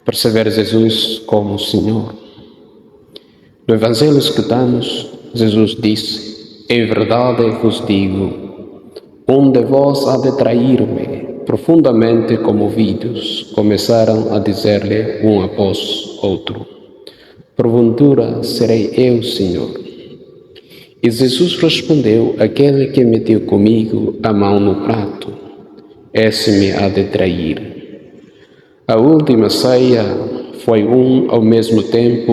perceber Jesus como o Senhor. No Evangelho que escutamos, Jesus disse: em verdade vos digo, um de vós há de trair-me. Profundamente comovidos, começaram a dizer-lhe um após outro: porventura serei eu, Senhor? E Jesus respondeu: aquele que meteu comigo a mão no prato, esse me há de trair. A última ceia foi ao mesmo tempo,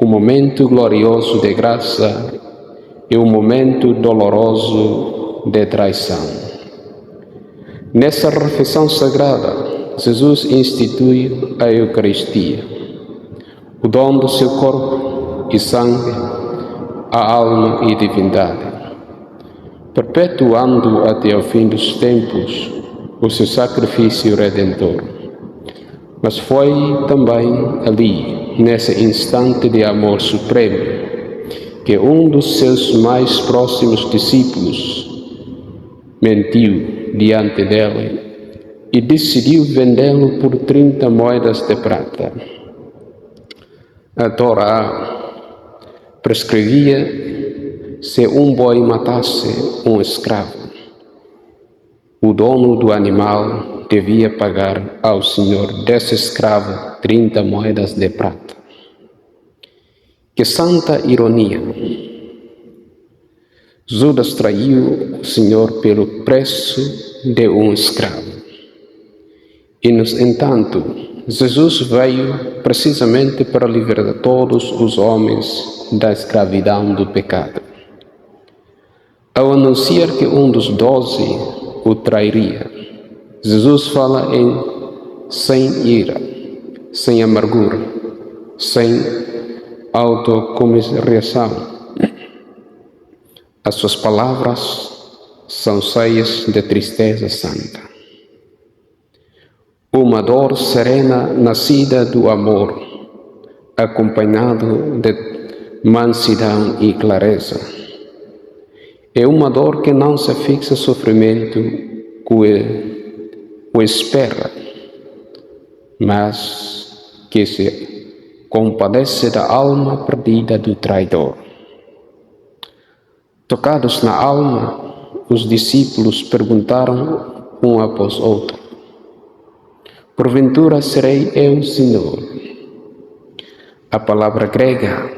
um momento glorioso de graça e um momento doloroso de traição. Nessa refeição sagrada, Jesus institui a Eucaristia, o dom do seu corpo e sangue, a alma e divindade, perpetuando até o fim dos tempos o seu sacrifício redentor. Mas foi também ali, nesse instante de amor supremo, que um dos seus mais próximos discípulos mentiu diante dele e decidiu vendê-lo por 30 moedas de prata. A Torá prescrevia: se um boi matasse um escravo, o dono do animal devia pagar ao senhor desse escravo 30 moedas de prata. Que santa ironia! Judas traiu o Senhor pelo preço de um escravo. E, no entanto, Jesus veio precisamente para libertar todos os homens da escravidão do pecado. Ao anunciar que um dos 12 o trairia, Jesus fala sem ira, sem amargura, sem autocomiseração. As suas palavras são cheias de tristeza santa. Uma dor serena nascida do amor, acompanhado de mansidão e clareza. É uma dor que não se fixa sofrimento que o espera, mas que se compadece da alma perdida do traidor. Tocados na alma, os discípulos perguntaram um após outro: porventura serei eu, Senhor? A palavra grega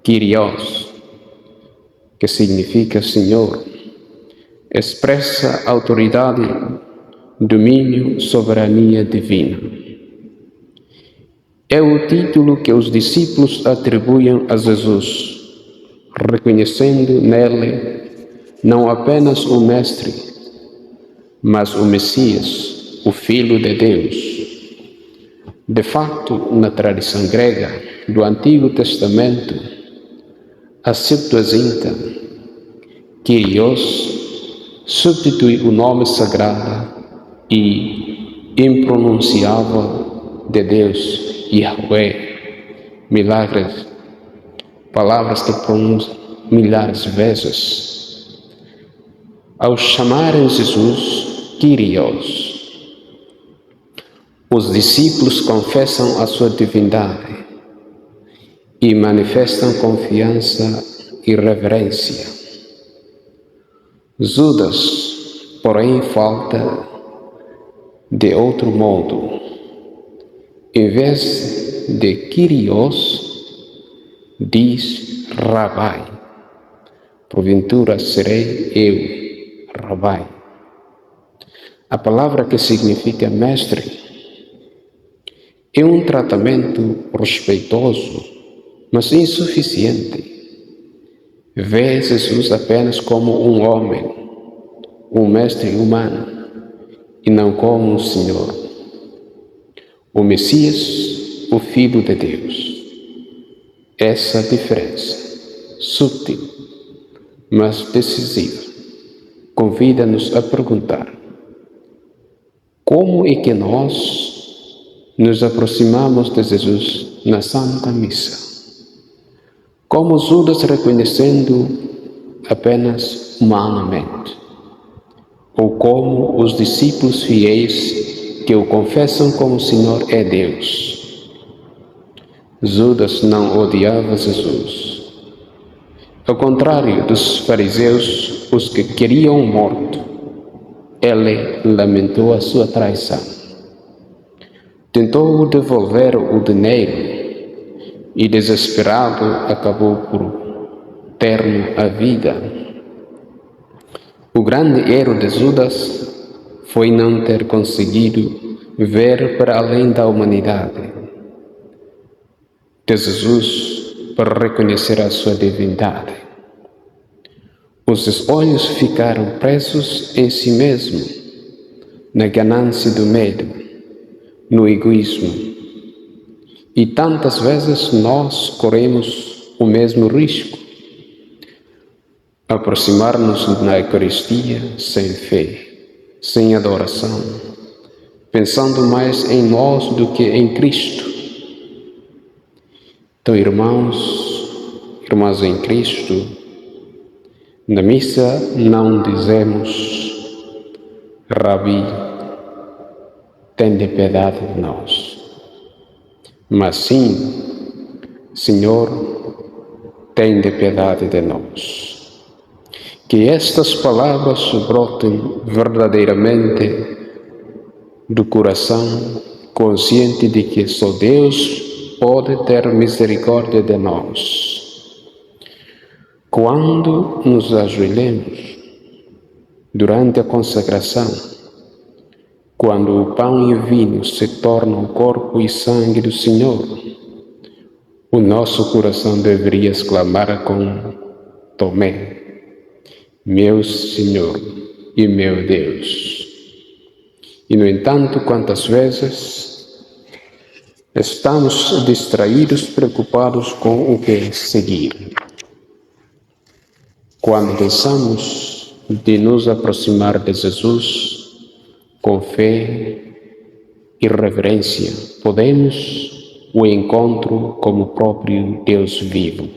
Kyrios, que significa Senhor, expressa autoridade, domínio, soberania divina. É o título que os discípulos atribuem a Jesus, reconhecendo nele não apenas o Mestre, mas o Messias, o Filho de Deus. De fato, na tradição grega do Antigo Testamento, a Septuaginta, Kyrios substitui o nome sagrado e impronunciável de Deus, Yahweh, milagres, palavras que pronunciam milhares de vezes. Ao chamarem Jesus Kyrios, os discípulos confessam a sua divindade e manifestam confiança e reverência. Judas, porém, falta de outro modo. Em vez de Kyrios, diz Rabai. Porventura serei eu, Rabai. A palavra que significa mestre é um tratamento respeitoso, mas insuficiente. Vê Jesus apenas como um homem, um mestre humano, e não como um Senhor, o Messias, o Filho de Deus. Essa diferença, sutil, mas decisiva, convida-nos a perguntar: como é que nós nos aproximamos de Jesus na Santa Missa? Como Judas, reconhecendo apenas humanamente? Ou como os discípulos fiéis, que o confessam como Senhor é Deus. Judas não odiava Jesus. Ao contrário dos fariseus, os que queriam morto, ele lamentou a sua traição. Tentou devolver o dinheiro e, desesperado, acabou por ter a vida. O grande erro de Judas foi não ter conseguido ver para além da humanidade de Jesus para reconhecer a sua divindade. Os seus olhos ficaram presos em si mesmo, na ganância do medo, no egoísmo. E tantas vezes nós corremos o mesmo risco. Aproximar-nos na Eucaristia sem fé, sem adoração, pensando mais em nós do que em Cristo. Então, irmãs em Cristo, na missa não dizemos: Rabi, tende piedade de nós, mas sim: Senhor, tende piedade de nós. Que estas palavras brotem verdadeiramente do coração, consciente de que só Deus pode ter misericórdia de nós. Quando nos ajoelhamos durante a consagração, quando o pão e o vinho se tornam o corpo e sangue do Senhor, o nosso coração deveria exclamar com Tomé: meu Senhor e meu Deus. E, no entanto, quantas vezes estamos distraídos, preocupados com o que seguir, quando deixamos de nos aproximar de Jesus com fé e reverência, podemos o encontro como o próprio Deus vivo.